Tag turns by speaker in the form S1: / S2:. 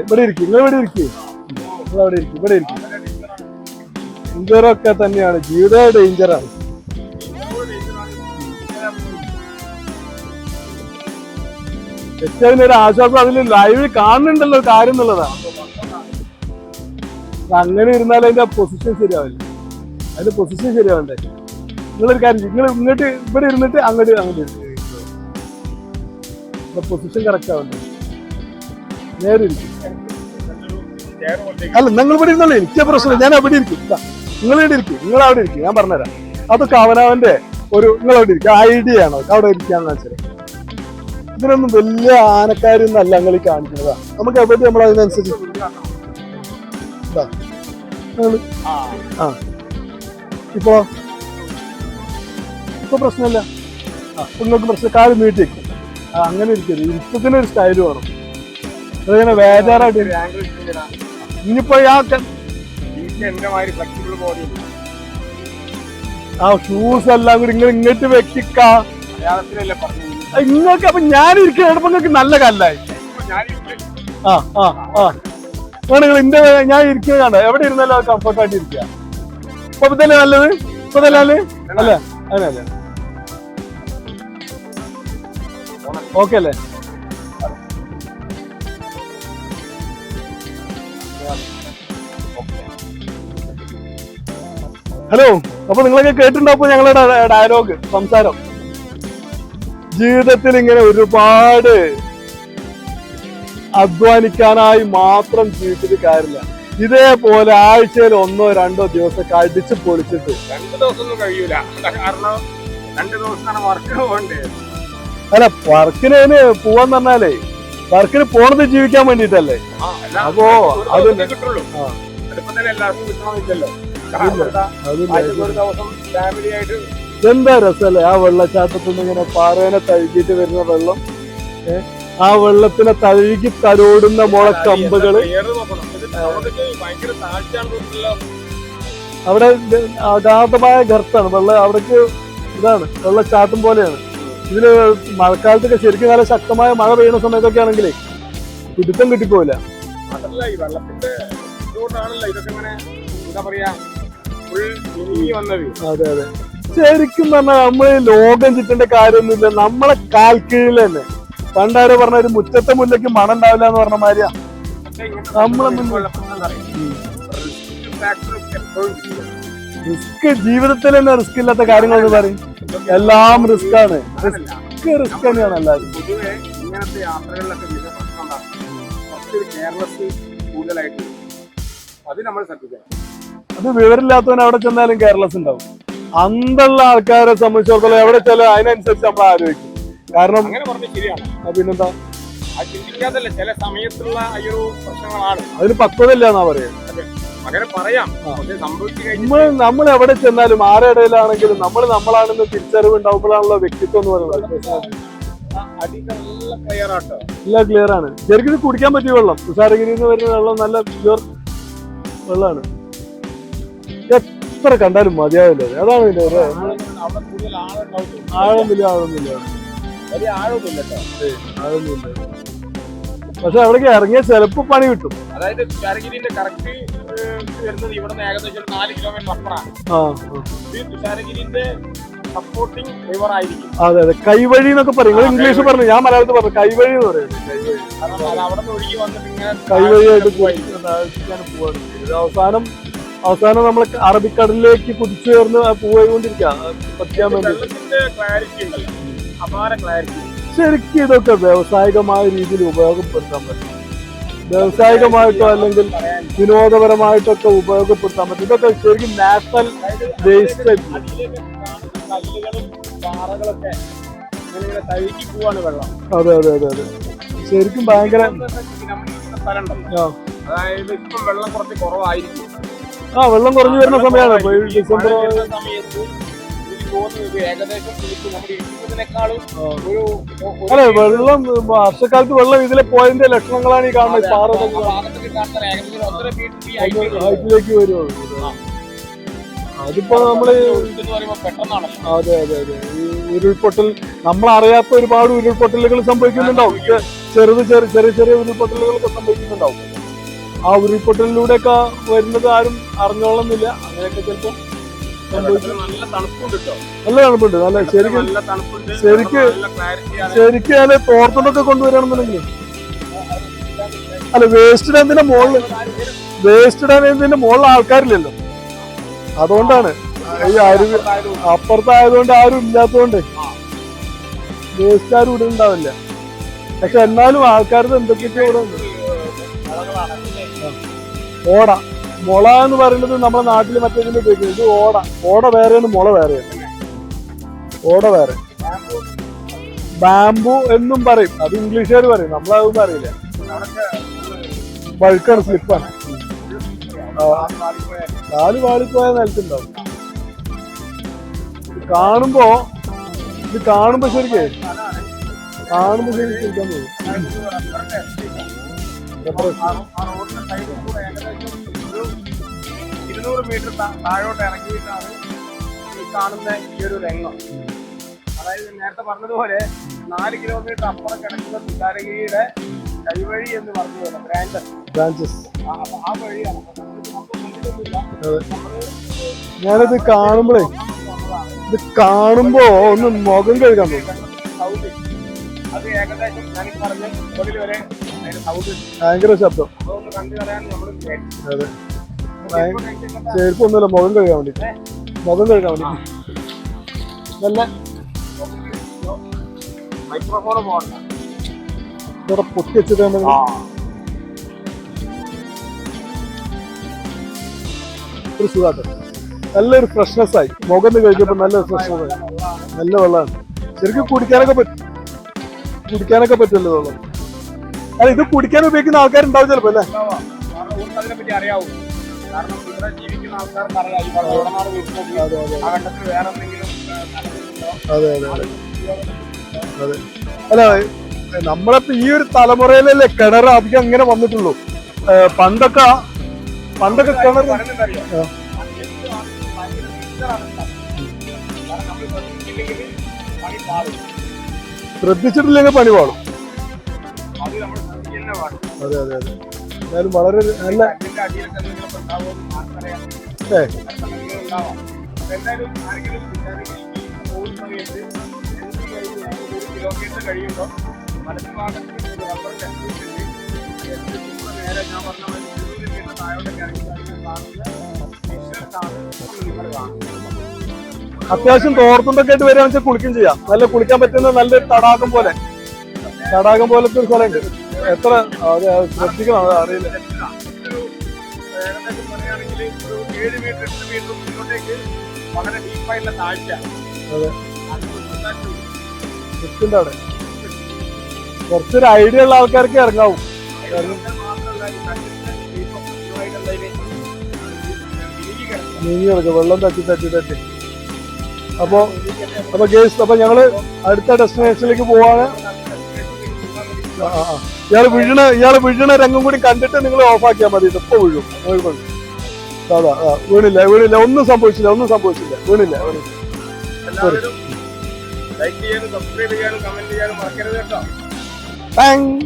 S1: ഇവിടെ ഇരിക്കും, നിങ്ങൾ ഇവിടെ ഇരിക്കും, നിങ്ങൾ അവിടെ ഇരിക്കും, ഇവിടെ ഇരിക്കും. ഡേഞ്ചറൊക്കെ തന്നെയാണ്, ജീവിതം ഡേഞ്ചറാണ്. ഏറ്റവും ഒരു ആശ്വാസം അതിൽ ലൈവിൽ കാണുന്നുണ്ടല്ലോ കാര്യം എന്നുള്ളതാണ്. അങ്ങനെ ഇരുന്നാൽ അതിന്റെ പൊസിഷൻ ശരിയാവില്ല, അതിന്റെ പൊസിഷൻ ശരിയാവണ്ടേ. നിങ്ങളൊരു കാര്യം, നിങ്ങൾ ഇങ്ങോട്ട് ഇവിടെ ഇരുന്നിട്ട് അങ്ങോട്ട് പൊസിഷൻ കറക്റ്റ് ആവണ്ടേ, നേരെ ഇരിക്കും. അല്ല, നിങ്ങൾ ഇവിടെ ഇരുന്നല്ലോ, എനിക്ക് പ്രശ്നമില്ല, ഞാൻ അവിടെ ഇരിക്കും. നിങ്ങൾ ഇവിടെ ഇരിക്കും, നിങ്ങൾ അവിടെ ഇരിക്കും, ഞാൻ പറഞ്ഞുതരാം. അതൊക്കെ അവനവന്റെ ഒരു, നിങ്ങൾ അവിടെ ഇരിക്കും, ഐഡിയ ആണോ അവിടെ ഇരിക്കാന്ന് വെച്ചാൽ. ഇതിനൊന്നും വലിയ ആനക്കാരൊന്നല്ല നിങ്ങൾ ഈ കാണിക്കുന്നതാ. നമുക്ക് എവിടെ നമ്മൾ അതിനനുസരിച്ച് ഇപ്പൊ പ്രശ്നമില്ല. നിങ്ങൾക്ക് പ്രശ്നം കാര്യം നീട്ടിക്കും, അങ്ങനെ ഇരിക്കരുത്. ഇരിക്കത്തിനൊരു സ്റ്റൈല് വേണം. അതിങ്ങനെ വേജാറായിട്ട് ഇനിയിപ്പോ ആ ഷൂസ് എല്ലാം കൂടി നിങ്ങൾ ഇങ്ങോട്ട് വെക്കിക്ക ഇങ്ങൾക്ക്. അപ്പൊ ഞാൻ ഇരിക്കുന്ന നിങ്ങൾക്ക് നല്ല കല്ലായി. നിങ്ങൾ ഇന്റെ ഞാൻ ഇരിക്കുക കണ്ടോ, എവിടെ ഇരുന്നാലും അത് കംഫർട്ടായിട്ട് ഇരിക്കുക. ഇപ്പൊ ഇതല്ലേ നല്ലത്, ഇപ്പൊ ഇതല്ലേ അല്ലേ, അങ്ങനെയല്ലേ? ഓക്കെ അല്ലേ? ഹലോ, അപ്പൊ നിങ്ങളൊക്കെ കേട്ടിട്ടുണ്ടാവും ഞങ്ങളുടെ ഡയലോഗ്, സംസാരം. ജീവിതത്തിൽ ഇങ്ങനെ ഒരുപാട് അധ്വാനിക്കാനായി മാത്രം ജീവിച്ചിട്ട് കാര്യമില്ല. ഇതേപോലെ ആഴ്ചയിൽ 1-2 ദിവസമൊക്കെ അടിച്ച് പൊളിച്ചിട്ട്.
S2: 2 ദിവസമൊന്നും കഴിയൂല, കാരണം 2 ദിവസമാണ് വർക്കിന് പോകണ്ടേ.
S1: അല്ല, വർക്കിന് പോവാന്ന് പറഞ്ഞാലേ വർക്കിന് പോണത് ജീവിക്കാൻ വേണ്ടിട്ടല്ലേ. അപ്പോ അത് എന്താ രസല്ലേ ആ വെള്ളച്ചാട്ടത്തിൽ നിന്ന് ഇങ്ങനെ പാറേനെ തഴുകിയിട്ട് വരുന്ന വെള്ളം, ആ വെള്ളത്തിനെ തഴുകി തലോടുന്ന മുളക്കമ്പുകള്. അവിടെ അഗാധമായ ഗർത്താണ് വെള്ളം, അവിടേക്ക് ഇതാണ് വെള്ളച്ചാട്ടം പോലെയാണ്. ഇതില് മഴക്കാലത്തൊക്കെ ശരിക്കും നല്ല ശക്തമായ മഴ പെയ്യുന്ന സമയത്തൊക്കെ ആണെങ്കിലേ പിടുത്തം കിട്ടിപ്പോവില്ല.
S2: അതല്ല, ഈ വെള്ളത്തിന്റെ ഇതുകൊണ്ടാണല്ലോ ഇതൊക്കെ ഇങ്ങനെ എന്താ പറയാ വന്നത്.
S1: അതെ അതെ, ശരിക്കും പറഞ്ഞാൽ നമ്മള് ലോകം ചുറ്റേണ്ട കാര്യമൊന്നുമില്ല, നമ്മളെ കാൽ കീഴിൽ തന്നെ. പണ്ടാരോ പറഞ്ഞ ഒരു മുറ്റത്തെ മുല്ലയ്ക്ക് മണം ഉണ്ടാവില്ല എന്ന് പറഞ്ഞ മാതിരിയാ റിസ്ക്. ജീവിതത്തിൽ തന്നെ റിസ്ക് ഇല്ലാത്ത കാര്യങ്ങൾ എന്ന് പറയും, എല്ലാം റിസ്ക് ആണ്. റിസ്ക് തന്നെയാണ് എല്ലാവരും.
S2: പൊതുവെ ഇങ്ങനത്തെ യാത്രകളിലൊക്കെ പ്രശ്നം കേരളത്തിൽ കൂടുതലായിട്ട് അത് നമ്മൾ ശ്രദ്ധിക്കണം.
S1: അത് വിവരമില്ലാത്തവൻ അവിടെ ചെന്നാലും കെയർലെസ് ഉണ്ടാവും. അന്നുള്ള ആൾക്കാരെ സംബന്ധിച്ചിടത്തോളം എവിടെ ചെല്ലും അതിനനുസരിച്ച് നമ്മൾ ആലോചിക്കും. കാരണം
S2: അങ്ങനെ പറഞ്ഞത് ശരിയാണ്.
S1: പിന്നെന്താ,
S2: ചിന്തിക്കാതല്ല ചില സമയത്തുള്ള ഒരു പ്രശ്നങ്ങളാണ്.
S1: അതിന് പക്വതയില്ല എന്നാ പറയാ.
S2: അങ്ങനെ പറയാം.
S1: നമ്മൾ എവിടെ ചെന്നാലും ആരുടെ ഇടയിലാണെങ്കിലും നമ്മൾ നമ്മളാണെന്ന് തിരിച്ചറിവ് ഉണ്ടാവുമ്പോഴാണല്ലോ വ്യക്തിത്വം എന്ന് പറയുന്നത്. എല്ലാം ക്ലിയർ ആണ്. ശരിക്കും ഇത് കുടിക്കാൻ പറ്റിയ വെള്ളം, തുഷാരഗിരിയിൽ നിന്ന് വരുന്ന വെള്ളം നല്ല പ്യുവർ വെള്ളമാണ്. എത്ര കണ്ടാലും മതിയാവില്ല. അതാണ് ഇതിന്റെ ആഴമില്ല, ആഴമില്ല. പക്ഷെ അവിടേക്ക് ഇറങ്ങിയ ചിലപ്പോ പണി കിട്ടും.
S2: അതായത് തുഷാരഗിരിന്റെ കറക്റ്റ് വരുന്നത് ഇവിടുന്ന് ഏകദേശം 4 കിലോമീറ്റർ അപ്പുറമാണ്. തുഷാരഗിരിന്റെ സപ്പോർട്ടിംഗ് റിവർ ആയിരിക്കും.
S1: അതെ അതെ, കൈവഴി എന്നൊക്കെ പറയും. ഇംഗ്ലീഷ് പറഞ്ഞു, ഞാൻ മലയാളത്തിൽ പറഞ്ഞു കൈവഴി എന്ന് പറയുന്നത്. കൈവഴിയായിട്ട് പോവാണ്. അവസാനം നമ്മൾ അറബിക്കടലിലേക്ക് കുതിച്ചുയർന്ന് പോയിക്കൊണ്ടിരിക്കുക പറ്റിയാൻ വേണ്ടി. ശരിക്കും ഇതൊക്കെ വ്യാവസായികമായ രീതിയിൽ ഉപയോഗപ്പെടുത്താൻ പറ്റും. വ്യാവസായികമായിട്ടോ അല്ലെങ്കിൽ വിനോദപരമായിട്ടൊക്കെ ഉപയോഗപ്പെടുത്താൻ പറ്റും. ഇതൊക്കെ ശരിക്കും നാഷണൽ വേസ്റ്റ്. അതെ അതെ അതെ അതെ, ശരിക്കും ഭയങ്കര.
S2: അതായത് ഇപ്പം വെള്ളം കുറച്ച് കുറവായിരിക്കും.
S1: വെള്ളം കുറഞ്ഞു വരുന്ന സമയമാണ് ഇപ്പൊ ഡിസംബർ
S2: സമയത്ത്. ഏകദേശം
S1: അല്ലെ വെള്ളം വർഷക്കാലത്ത് വെള്ളം ഇതിലെ പോയിന്റ് ലക്ഷണങ്ങളാണ് ഈ കാണുന്നത്. ഹൈറ്റിലേക്ക് വരുള്ളൂ. അതിപ്പോ നമ്മള്
S2: എന്ന് പറയുമ്പോൾ പെട്ടെന്നാണല്ലോ.
S1: അതെ അതെ അതെ ഈ ഉരുൾപൊട്ടൽ നമ്മളറിയാത്ത ഒരുപാട് ഉരുൾപൊട്ടലുകൾ സംഭവിക്കുന്നുണ്ടാവും. ചെറിയ ചെറിയ ഉരുൾപൊട്ടലുകളൊക്കെ സംഭവിക്കുന്നുണ്ടാവും. ആ ഉരുൾപൊട്ടലിലൂടെയൊക്കെ വരുന്നത് ആരും അറിഞ്ഞോളുന്നില്ല. അങ്ങനെയൊക്കെ ചിലപ്പോ
S2: നല്ല തണുപ്പുണ്ട് കേട്ടോ.
S1: നല്ല തണുപ്പുണ്ട്. നല്ല ശരിക്കും
S2: നല്ല തണുപ്പുണ്ട്.
S1: ശരിക്ക്
S2: നല്ല ക്ലാരിറ്റിയാണ്.
S1: ശരിക്കും അതിന് തോർത്തുണ്ടൊക്കെ കൊണ്ടുവരണമെന്നുണ്ടെങ്കിൽ അല്ല വേസ്റ്റ് ഇടാൻ മുകളിൽ ആൾക്കാരില്ലല്ലോ. അതുകൊണ്ടാണ് ഈ അരുവി അപ്പുറത്തായതുകൊണ്ട് ആരും ഇല്ലാത്തതുകൊണ്ട് വേസ്റ്റ് ആരും ഇവിടെ ഉണ്ടാവില്ല. പക്ഷെ എന്നാലും ആൾക്കാർക്ക് എന്തൊക്കെയൊക്കെ ഇവിടെ ഉണ്ട്. ഓട മുള എന്ന് പറയുന്നത് നമ്മുടെ നാട്ടിൽ മറ്റേതിൽ ഉപയോഗിക്കുന്നത്. ഇത് ഓട വേറെയാണ്, മുള വേറെയാണ്. ഓട വേറെ, ബാംബു എന്നും പറയും. അത് ഇംഗ്ലീഷുകാർ പറയും, നമ്മളതൊന്നും അറിയില്ല. വഴുക്കാണ്, സ്ലിപ്പാണ്. കാല് വാളിപ്പോയ നിലത്തുണ്ടാവും. ഇത് കാണുമ്പോ ശരിക്കും ചിരിക്കാൻ തോന്നും.
S2: ആ റോഡിന്റെ സൈഡിൽ കൂടെ ഏകദേശം ഒരു 200 മീറ്റർ താഴോട്ട് ഇറങ്ങിയിട്ടാണ് ഈ കാണുന്ന ഈ ഒരു രംഗം. അതായത് നേരത്തെ പറഞ്ഞതുപോലെ 4 കിലോമീറ്റർ അപ്പുറം കിടക്കുന്ന തുഷാരഗിരിയുടെ കൈവഴി എന്ന് പറഞ്ഞു പോലെ
S1: ബ്രാഞ്ചസ്
S2: ആ വഴിയാണ്.
S1: ഞാനിത് കാണുമ്പോ ഒന്ന് മുഖം കഴുകാൻ തോന്നും.
S2: അത് ഏകദേശം ഞാൻ പറഞ്ഞ മുകളിൽ വരെ
S1: ഭയങ്കര ശബ്ദം.
S2: അതൊന്ന് കണ്ടു കളയാൻ നമ്മൾ
S1: അതെ, ചെരുപ്പൊന്നുമില്ല, മുഖം കഴുകാൻ വേണ്ടി. നല്ല
S2: മൈക്രോഫോൺ പോകണ്ട
S1: ഇവിടെ പൊട്ടി വെച്ചിട്ട് ഒരു സുഖാട്ടോ. നല്ലൊരു ഫ്രഷ്നെസ് ആയി. മുഖം കഴിച്ചപ്പോ നല്ലൊരു ഫ്രഷ്നെസ് ആയി. നല്ല വെള്ളമാണ്. ശരിക്കും കുടിക്കാനൊക്കെ പറ്റുമല്ലോ വെള്ളം. അല്ല, ഇത് കുടിക്കാൻ ഉപയോഗിക്കുന്ന ആൾക്കാരുണ്ടാവും ചിലപ്പോ അല്ലേ?
S2: അതിനെ പറ്റി അറിയാവൂ. കാരണം ഇവിടെ ജീവിക്കുന്ന ആൾക്കാർക്ക് അറിയാം ഈ വെള്ളമാണ് വീട്ടിൽ ആ ഘട്ടത്തിൽ വേറെ എന്തെങ്കിലും.
S1: അതെ അല്ല, നമ്മളിപ്പോ ഈ ഒരു തലമുറയിലല്ലേ കിണർ അധികം അങ്ങനെ വന്നിട്ടുള്ളൂ. പണ്ടൊക്കെ കിണർ ശ്രദ്ധിച്ചിട്ടില്ലെങ്കിൽ പണി പാടും. അതെ എന്നാലും വളരെ നല്ല
S2: കിലോമീറ്റർ കഴിയുമ്പോൾ വലതുഭാഗത്ത് നേരെ ഞാൻ പറഞ്ഞ മീറ്റർ താഴോട്ടൊക്കെ ഇറങ്ങി
S1: അത്യാവശ്യം തോർത്തുണ്ടൊക്കെ ആയിട്ട് വരികയാണെന്ന് വെച്ചാൽ കുളിക്കും ചെയ്യാം. നല്ല കുളിക്കാൻ പറ്റുന്ന നല്ലൊരു തടാകം പോലത്തെ ഒരു സ്ഥലമുണ്ട്. എത്ര ശ്രദ്ധിക്കണം, അത് അറിയില്ല.
S2: ഏകദേശം പറയുകയാണെങ്കിൽ ഒരു 7 മീറ്റർ 8 മീറ്റർ മുന്നോട്ടേക്ക് വളരെ ഡീപ്പായിട്ടുള്ള താഴ്ച.
S1: അതെ, അവിടെ കുറച്ചൊരു ഐഡിയ ഉള്ള ആൾക്കാർക്ക് ഇറങ്ങാവും. നീങ്ങി കിടക്കും, വെള്ളം തട്ടി. അപ്പൊ ഗേസ്, അപ്പൊ ഞങ്ങള് അടുത്ത ഡെസ്റ്റിനേഷനിലേക്ക് പോവാണ്. ഇയാള് വീഴണ രംഗം കൂടി കണ്ടിട്ട് നിങ്ങൾ ഓഫാക്കിയാൽ മതി. ഇപ്പൊ വീഴും. സാധാ വീണില്ല, ഒന്നും സംഭവിച്ചില്ല. വീണില്ല.
S2: എല്ലാവരും ലൈക്ക് ചെയ്യാനും സബ്സ്ക്രൈബ് ചെയ്യാനും കമന്റ് ചെയ്യാനും മറക്കരുത് കേട്ടോ.
S1: താങ്ക്